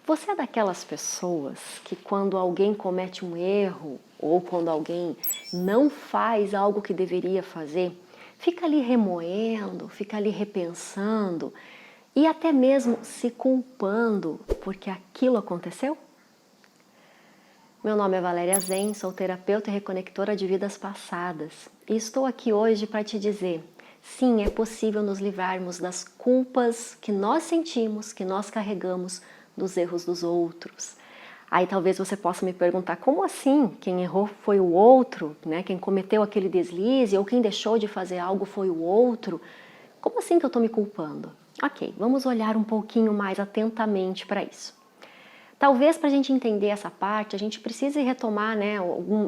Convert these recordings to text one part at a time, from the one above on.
Você é daquelas pessoas que quando alguém comete um erro ou quando alguém não faz algo que deveria fazer, fica ali remoendo, fica ali repensando e até mesmo se culpando porque aquilo aconteceu? Meu nome é Valéria Zen, sou terapeuta e reconectora de vidas passadas e estou aqui hoje para te dizer: sim, é possível nos livrarmos das culpas que nós sentimos, que nós carregamos dos erros dos outros. Aí talvez você possa me perguntar, como assim? Quem errou foi o outro, né? Quem cometeu aquele deslize ou quem deixou de fazer algo foi o outro? Como assim que eu estou me culpando? Ok, vamos olhar um pouquinho mais atentamente para isso. Talvez para a gente entender essa parte, a gente precise retomar, né,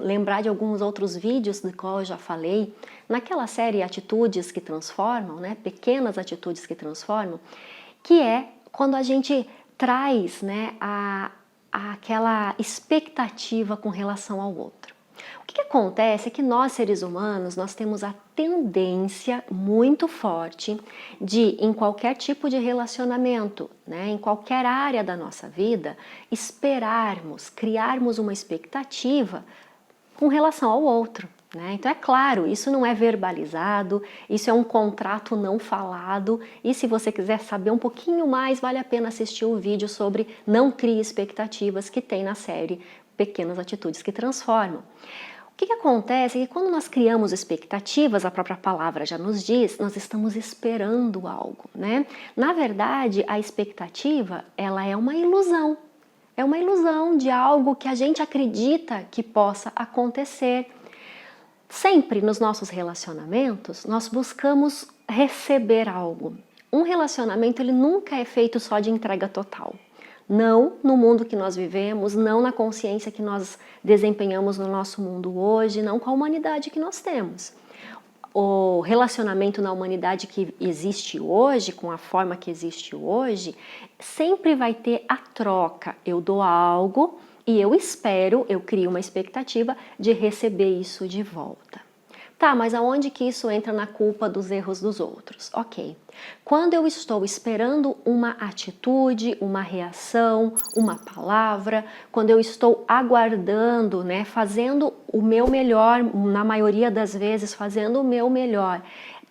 lembrar de alguns outros vídeos do qual eu já falei, naquela série Atitudes que Transformam, né, pequenas atitudes que transformam, que é quando a gente traz, né, aquela expectativa com relação ao outro. O que acontece é que nós, seres humanos, nós temos a tendência muito forte de, em qualquer tipo de relacionamento, né, em qualquer área da nossa vida, esperarmos, criarmos uma expectativa com relação ao outro. Né? Então é claro, isso não é verbalizado, isso é um contrato não falado, e se você quiser saber um pouquinho mais, vale a pena assistir o vídeo sobre Não Crie Expectativas, que tem na série Pequenas Atitudes que Transformam. O que acontece é que quando nós criamos expectativas, a própria palavra já nos diz, nós estamos esperando algo, né? Na verdade, a expectativa, ela é uma ilusão. É uma ilusão de algo que a gente acredita que possa acontecer. Sempre nos nossos relacionamentos, nós buscamos receber algo. Um relacionamento, ele nunca é feito só de entrega total. Não no mundo que nós vivemos, não na consciência que nós desempenhamos no nosso mundo hoje, não com a humanidade que nós temos. O relacionamento na humanidade que existe hoje, com a forma que existe hoje, sempre vai ter a troca. Eu dou algo e eu espero, eu crio uma expectativa de receber isso de volta. Tá, mas aonde que isso entra na culpa dos erros dos outros? Ok. Quando eu estou esperando uma atitude, uma reação, uma palavra, quando eu estou aguardando, né, fazendo o meu melhor, na maioria das vezes fazendo o meu melhor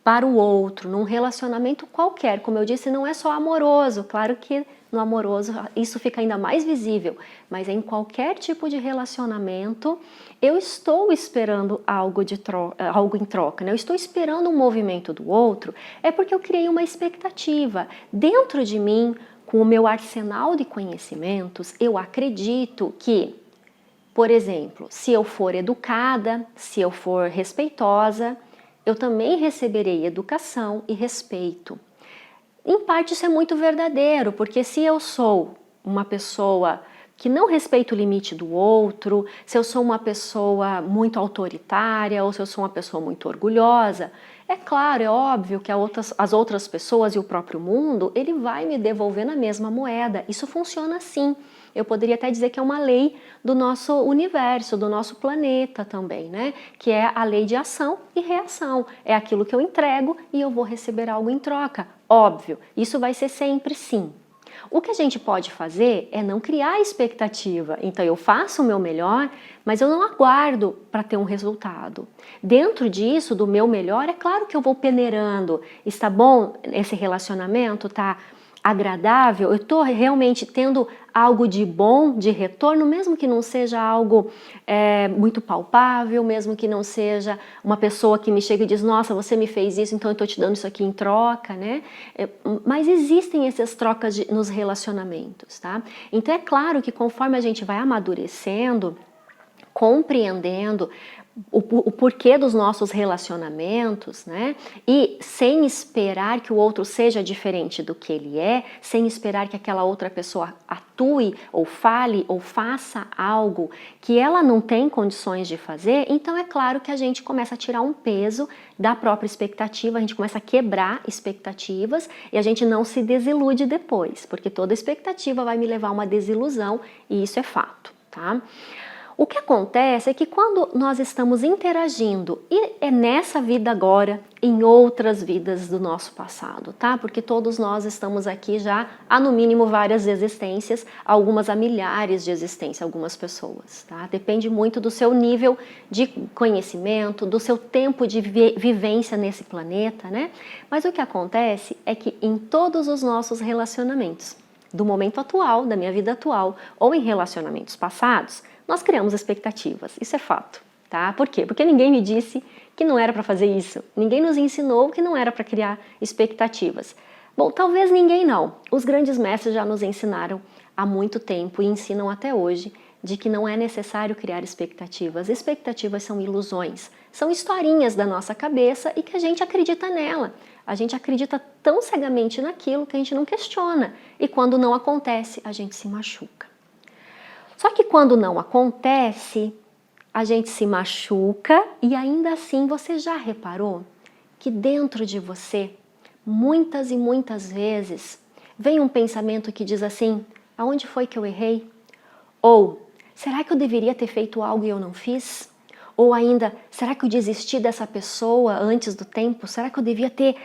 para o outro, num relacionamento qualquer, como eu disse, não é só amoroso, claro que no amoroso isso fica ainda mais visível, mas em qualquer tipo de relacionamento eu estou esperando algo em troca, né? Eu estou esperando um movimento do outro, é porque eu criei uma expectativa dentro de mim, com o meu arsenal de conhecimentos. Eu acredito que, por exemplo, se eu for educada, se eu for respeitosa, eu também receberei educação e respeito. Em parte isso é muito verdadeiro, porque se eu sou uma pessoa que não respeita o limite do outro, se eu sou uma pessoa muito autoritária ou se eu sou uma pessoa muito orgulhosa, é claro, é óbvio que as outras pessoas e o próprio mundo, ele vai me devolver na mesma moeda. Isso funciona assim. Eu poderia até dizer que é uma lei do nosso universo, do nosso planeta também, né? Que é a lei de ação e reação. É aquilo que eu entrego e eu vou receber algo em troca. Óbvio, isso vai ser sempre sim. O que a gente pode fazer é não criar expectativa. Então eu faço o meu melhor, mas eu não aguardo para ter um resultado. Dentro disso, do meu melhor, é claro que eu vou peneirando. Está bom esse relacionamento? Está agradável? Eu estou realmente tendo algo de bom, de retorno, mesmo que não seja algo muito palpável, mesmo que não seja uma pessoa que me chega e diz: nossa, você me fez isso, então eu estou te dando isso aqui em troca, né? Mas existem essas trocas nos relacionamentos, tá? Então é claro que conforme a gente vai amadurecendo, compreendendo o porquê dos nossos relacionamentos, né? E sem esperar que o outro seja diferente do que ele é, sem esperar que aquela outra pessoa atue ou fale ou faça algo que ela não tem condições de fazer, então é claro que a gente começa a tirar um peso da própria expectativa, a gente começa a quebrar expectativas e a gente não se desilude depois, porque toda expectativa vai me levar a uma desilusão e isso é fato, tá? O que acontece é que quando nós estamos interagindo, e é nessa vida agora, em outras vidas do nosso passado, tá? Porque todos nós estamos aqui já há no mínimo várias existências, algumas há milhares de existências, algumas pessoas, tá? Depende muito do seu nível de conhecimento, do seu tempo de vivência nesse planeta, né? Mas o que acontece é que em todos os nossos relacionamentos, do momento atual, da minha vida atual, ou em relacionamentos passados, nós criamos expectativas, isso é fato, tá? Por quê? Porque ninguém me disse que não era para fazer isso, ninguém nos ensinou que não era para criar expectativas. Bom, talvez ninguém não, os grandes mestres já nos ensinaram há muito tempo e ensinam até hoje de que não é necessário criar expectativas. Expectativas são ilusões, são historinhas da nossa cabeça e que a gente acredita nela. A gente acredita tão cegamente naquilo que a gente não questiona e quando não acontece, a gente se machuca. Só que quando não acontece, a gente se machuca e ainda assim você já reparou que dentro de você, muitas e muitas vezes, vem um pensamento que diz assim, aonde foi que eu errei? Ou, será que eu deveria ter feito algo e eu não fiz? Ou ainda, será que eu desisti dessa pessoa antes do tempo? Será que eu devia ter,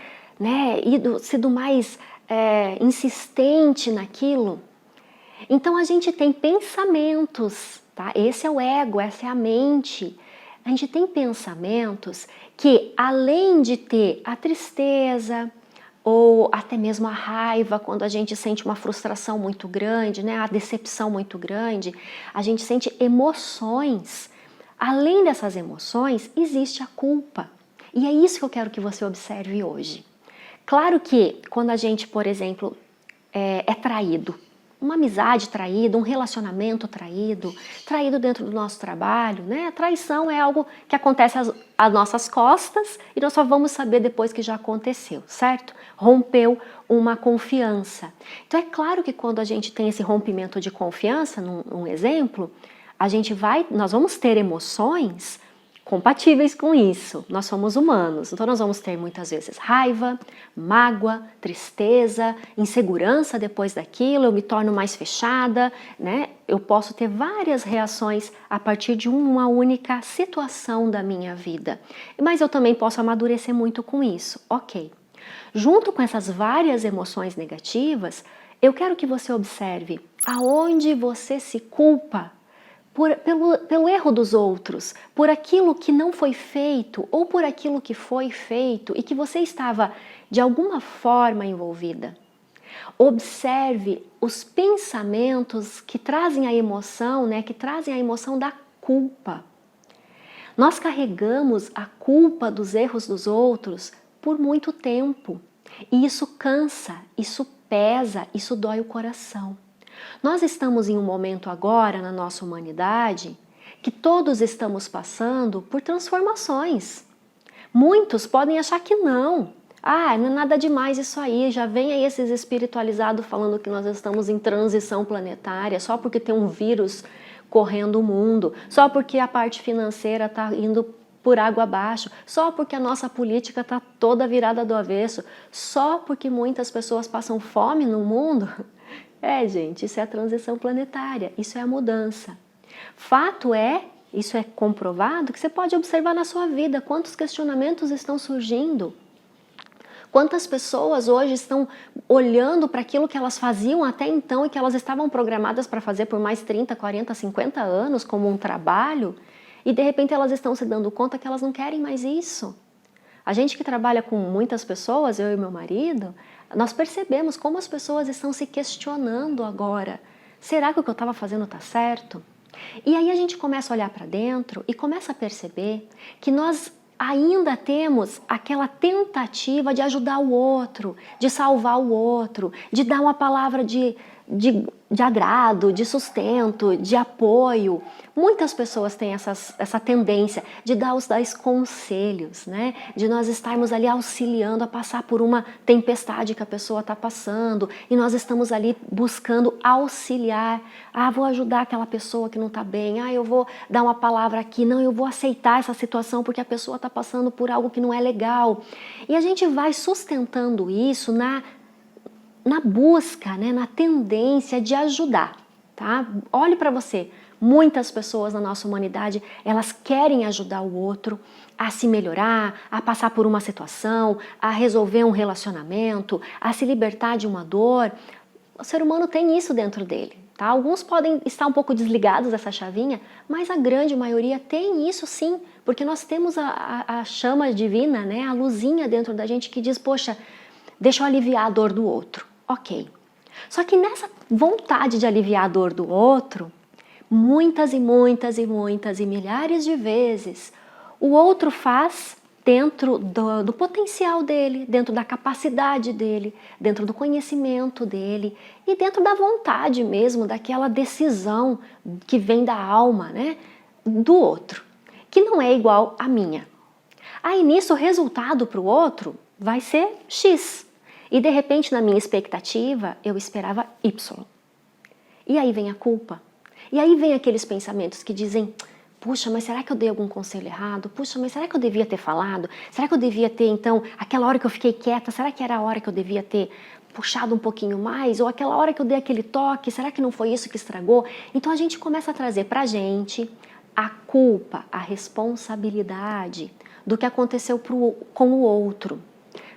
sido mais insistente naquilo? Então a gente tem pensamentos, tá? Esse é o ego, essa é a mente. A gente tem pensamentos que, além de ter a tristeza ou até mesmo a raiva, quando a gente sente uma frustração muito grande, né? A decepção muito grande, a gente sente emoções. Além dessas emoções, existe a culpa. E é isso que eu quero que você observe hoje. Claro que quando a gente, por exemplo, é traído, uma amizade traída, um relacionamento traído, traído dentro do nosso trabalho, né? A traição é algo que acontece às nossas costas e nós só vamos saber depois que já aconteceu, certo? Rompeu uma confiança. Então é claro que quando a gente tem esse rompimento de confiança, num exemplo, nós vamos ter emoções compatíveis com isso. Nós somos humanos, então nós vamos ter muitas vezes raiva, mágoa, tristeza, insegurança depois daquilo, eu me torno mais fechada, né? Eu posso ter várias reações a partir de uma única situação da minha vida. Mas eu também posso amadurecer muito com isso, ok. Junto com essas várias emoções negativas, eu quero que você observe aonde você se culpa pelo erro dos outros, por aquilo que não foi feito ou por aquilo que foi feito e que você estava de alguma forma envolvida. Observe os pensamentos que trazem a emoção, né, que trazem a emoção da culpa. Nós carregamos a culpa dos erros dos outros por muito tempo e isso cansa, isso pesa, isso dói o coração. Nós estamos em um momento agora na nossa humanidade que todos estamos passando por transformações. Muitos podem achar que não. Não é nada demais isso aí, já vem aí esses espiritualizados falando que nós estamos em transição planetária só porque tem um vírus correndo o mundo, só porque a parte financeira está indo por água abaixo, só porque a nossa política está toda virada do avesso, só porque muitas pessoas passam fome no mundo. Gente, isso é a transição planetária, isso é a mudança. Fato é, isso é comprovado, que você pode observar na sua vida quantos questionamentos estão surgindo. Quantas pessoas hoje estão olhando para aquilo que elas faziam até então e que elas estavam programadas para fazer por mais 30, 40, 50 anos como um trabalho e de repente elas estão se dando conta que elas não querem mais isso. A gente que trabalha com muitas pessoas, eu e meu marido, nós percebemos como as pessoas estão se questionando agora. Será que o que eu estava fazendo está certo? E aí a gente começa a olhar para dentro e começa a perceber que nós ainda temos aquela tentativa de ajudar o outro, de salvar o outro, de dar uma palavra de agrado, de sustento, de apoio. Muitas pessoas têm essa tendência de dar os conselhos, né? De nós estarmos ali auxiliando a passar por uma tempestade que a pessoa está passando e nós estamos ali buscando auxiliar. Vou ajudar aquela pessoa que não está bem. Eu vou dar uma palavra aqui. Não, eu vou aceitar essa situação porque a pessoa está passando por algo que não é legal. E a gente vai sustentando isso na busca, né, na tendência de ajudar, tá? Olhe para você. Muitas pessoas na nossa humanidade, elas querem ajudar o outro a se melhorar, a passar por uma situação, a resolver um relacionamento, a se libertar de uma dor. O ser humano tem isso dentro dele, tá? Alguns podem estar um pouco desligados dessa chavinha, mas a grande maioria tem isso sim, porque nós temos a chama divina, né? A luzinha dentro da gente que diz, poxa, deixa eu aliviar a dor do outro. Ok. Só que nessa vontade de aliviar a dor do outro, muitas e muitas e muitas e milhares de vezes, o outro faz dentro do potencial dele, dentro da capacidade dele, dentro do conhecimento dele e dentro da vontade mesmo, daquela decisão que vem da alma, né, do outro, que não é igual à minha. Aí nisso o resultado para o outro vai ser X. E de repente na minha expectativa eu esperava Y. E aí vem a culpa. E aí vem aqueles pensamentos que dizem, puxa, mas será que eu dei algum conselho errado? Puxa, mas será que eu devia ter falado? Será que eu devia ter, então, aquela hora que eu fiquei quieta, será que era a hora que eu devia ter puxado um pouquinho mais? Ou aquela hora que eu dei aquele toque, será que não foi isso que estragou? Então a gente começa a trazer pra gente a culpa, a responsabilidade do que aconteceu com o outro.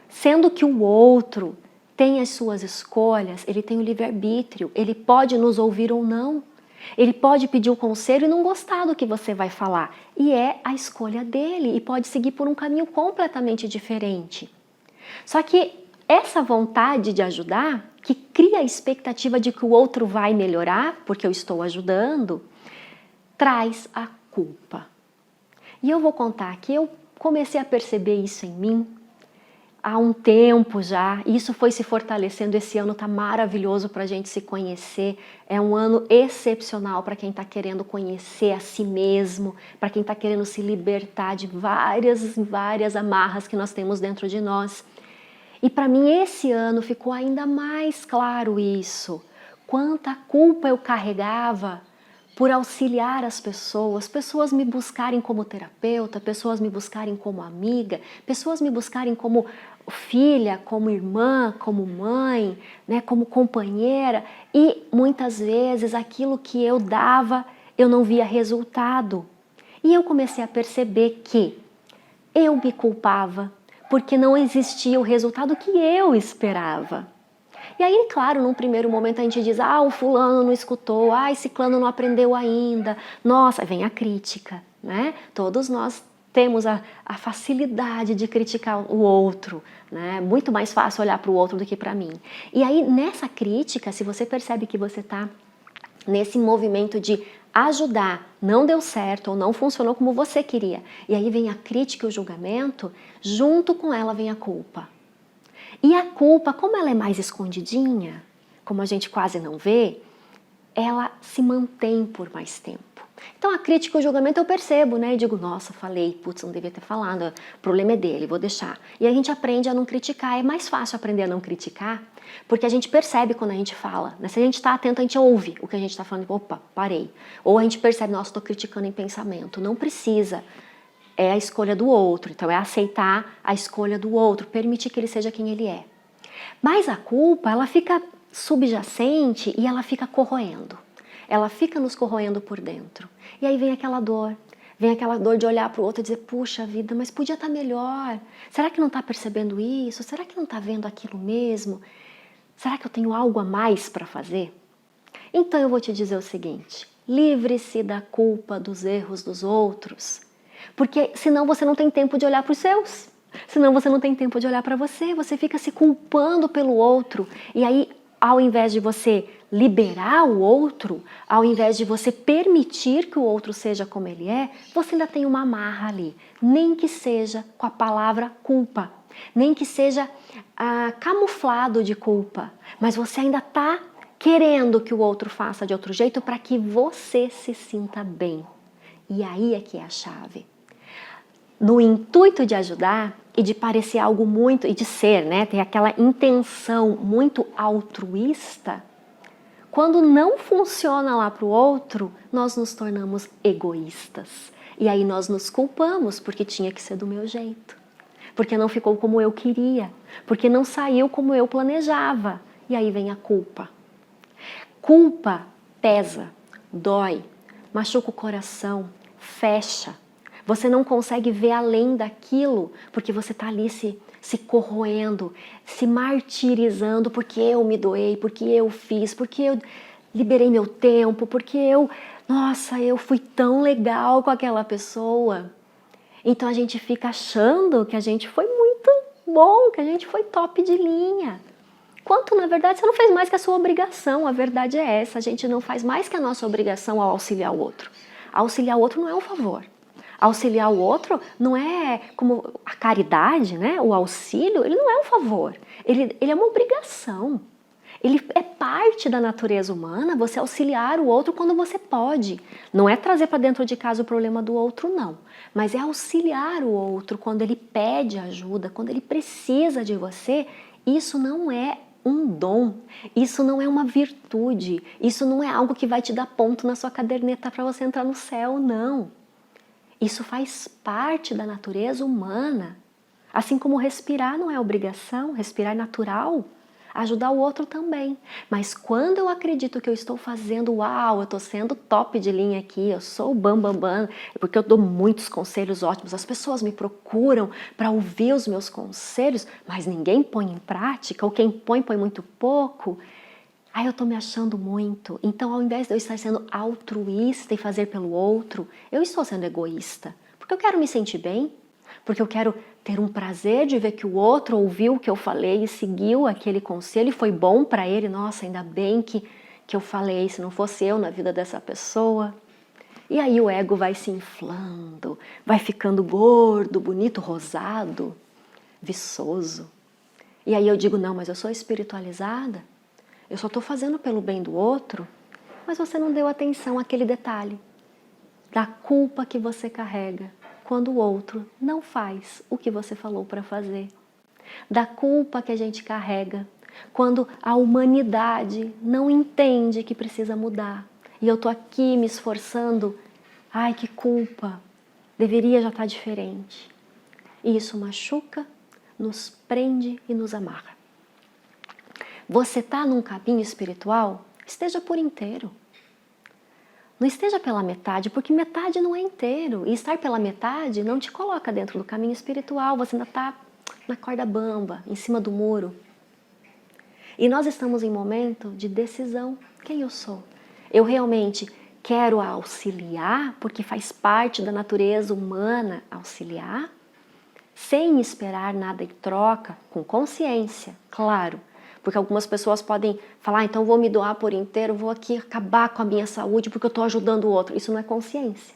Sendo que o outro tem as suas escolhas, ele tem o livre-arbítrio, ele pode nos ouvir ou não. Ele pode pedir o conselho e não gostar do que você vai falar. E é a escolha dele e pode seguir por um caminho completamente diferente. Só que essa vontade de ajudar, que cria a expectativa de que o outro vai melhorar, porque eu estou ajudando, traz a culpa. E eu vou contar que eu comecei a perceber isso em mim há um tempo já, isso foi se fortalecendo, esse ano está maravilhoso para a gente se conhecer, é um ano excepcional para quem está querendo conhecer a si mesmo, para quem está querendo se libertar de várias amarras que nós temos dentro de nós. E para mim esse ano ficou ainda mais claro isso, quanta culpa eu carregava por auxiliar as pessoas me buscarem como terapeuta, pessoas me buscarem como amiga, pessoas me buscarem como filha, como irmã, como mãe, né, como companheira, e muitas vezes aquilo que eu dava, eu não via resultado. E eu comecei a perceber que eu me culpava, porque não existia o resultado que eu esperava. E aí, claro, num primeiro momento a gente diz, o fulano não escutou, esse ciclano não aprendeu ainda. Nossa, vem a crítica, né? Todos nós temos a facilidade de criticar o outro, né? Muito mais fácil olhar para o outro do que para mim. E aí, nessa crítica, se você percebe que você está nesse movimento de ajudar, não deu certo ou não funcionou como você queria, e aí vem a crítica e o julgamento, junto com ela vem a culpa. E a culpa, como ela é mais escondidinha, como a gente quase não vê, ela se mantém por mais tempo. Então a crítica e o julgamento eu percebo, né? E digo, nossa, falei, putz, não devia ter falado, o problema é dele, vou deixar. E a gente aprende a não criticar, é mais fácil aprender a não criticar, porque a gente percebe quando a gente fala, né? Se a gente está atento, a gente ouve o que a gente está falando, opa, parei. Ou a gente percebe, nossa, estou criticando em pensamento, não precisa. É a escolha do outro, então é aceitar a escolha do outro, permitir que ele seja quem ele é. Mas a culpa, ela fica subjacente e ela fica corroendo. Ela fica nos corroendo por dentro. E aí vem aquela dor de olhar para o outro e dizer, puxa vida, mas podia estar melhor. Será que não está percebendo isso? Será que não está vendo aquilo mesmo? Será que eu tenho algo a mais para fazer? Então eu vou te dizer o seguinte, livre-se da culpa dos erros dos outros. Porque senão você não tem tempo de olhar para os seus. Senão você não tem tempo de olhar para você. Você fica se culpando pelo outro. E aí, ao invés de você liberar o outro, ao invés de você permitir que o outro seja como ele é, você ainda tem uma amarra ali. Nem que seja com a palavra culpa. Nem que seja camuflado de culpa. Mas você ainda está querendo que o outro faça de outro jeito para que você se sinta bem. E aí é que é a chave. No intuito de ajudar e de parecer algo muito, e de ser, né, ter aquela intenção muito altruísta, quando não funciona lá para o outro, nós nos tornamos egoístas. E aí nós nos culpamos porque tinha que ser do meu jeito, porque não ficou como eu queria, porque não saiu como eu planejava. E aí vem a culpa. Culpa pesa, dói. machuca o coração, fecha. Você não consegue ver além daquilo, porque você está ali se corroendo, se martirizando, porque eu me doei, porque eu fiz, porque eu liberei meu tempo, porque nossa, eu fui tão legal com aquela pessoa. Então a gente fica achando que a gente foi muito bom, que a gente foi top de linha. Quanto, na verdade, você não fez mais que a sua obrigação. A verdade é essa, a gente não faz mais que a nossa obrigação ao auxiliar o outro. Auxiliar o outro não é um favor. Auxiliar o outro não é como a caridade, né? O auxílio, ele não é um favor. Ele é uma obrigação. Ele é parte da natureza humana, você auxiliar o outro quando você pode. Não é trazer para dentro de casa o problema do outro, não. Mas é auxiliar o outro quando ele pede ajuda, quando ele precisa de você. Isso não é um dom, isso não é uma virtude, isso não é algo que vai te dar ponto na sua caderneta para você entrar no céu, não. Isso faz parte da natureza humana. Assim como respirar não é obrigação, respirar é natural. Ajudar o outro também. Mas quando eu acredito que eu estou fazendo, uau, eu estou sendo top de linha aqui, eu sou o bam, bam, bam, porque eu dou muitos conselhos ótimos, as pessoas me procuram para ouvir os meus conselhos, mas ninguém põe em prática, ou quem põe, põe muito pouco. Aí eu estou me achando muito. Então, ao invés de eu estar sendo altruísta e fazer pelo outro, eu estou sendo egoísta. Porque eu quero me sentir bem, porque eu quero ter um prazer de ver que o outro ouviu o que eu falei e seguiu aquele conselho e foi bom para ele. Nossa, ainda bem que eu falei, se não fosse eu na vida dessa pessoa. E aí o ego vai se inflando, vai ficando gordo, bonito, rosado, viçoso. E aí eu digo, não, mas eu sou espiritualizada, eu só estou fazendo pelo bem do outro, mas você não deu atenção àquele detalhe da culpa que você carrega quando o outro não faz o que você falou para fazer. Da culpa que a gente carrega quando a humanidade não entende que precisa mudar. E eu tô aqui me esforçando. Ai, que culpa! Deveria já estar diferente. E isso machuca, nos prende e nos amarra. Você tá num caminho espiritual? Esteja por inteiro. Não esteja pela metade, porque metade não é inteiro. E estar pela metade não te coloca dentro do caminho espiritual. Você ainda está na corda bamba, em cima do muro. E nós estamos em momento de decisão. Quem eu sou? Eu realmente quero auxiliar, porque faz parte da natureza humana auxiliar, sem esperar nada em troca, com consciência, claro. Porque algumas pessoas podem falar, então vou me doar por inteiro, vou aqui acabar com a minha saúde porque eu estou ajudando o outro. Isso não é consciência.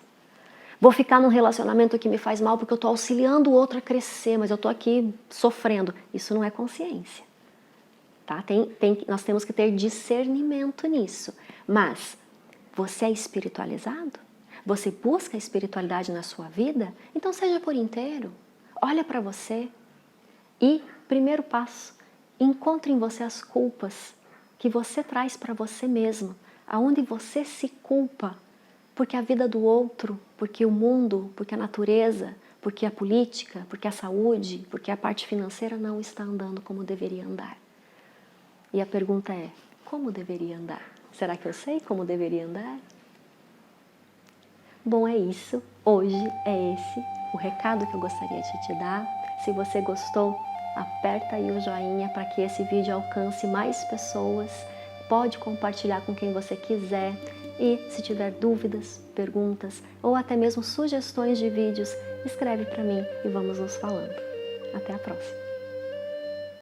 Vou ficar num relacionamento que me faz mal porque eu estou auxiliando o outro a crescer, mas eu estou aqui sofrendo. Isso não é consciência. Tá? Nós temos que ter discernimento nisso. Mas você é espiritualizado? Você busca a espiritualidade na sua vida? Então seja por inteiro. Olha para você. E, primeiro passo, encontre em você as culpas que você traz para você mesmo, aonde você se culpa, porque a vida do outro, porque o mundo, porque a natureza, porque a política, porque a saúde, porque a parte financeira não está andando como deveria andar. E a pergunta é, como deveria andar? Será que eu sei como deveria andar? Bom, é isso. Hoje é esse o recado que eu gostaria de te dar. Se você gostou, aperta aí o joinha para que esse vídeo alcance mais pessoas. Pode compartilhar com quem você quiser. E se tiver dúvidas, perguntas ou até mesmo sugestões de vídeos, escreve para mim e vamos nos falando. Até a próxima!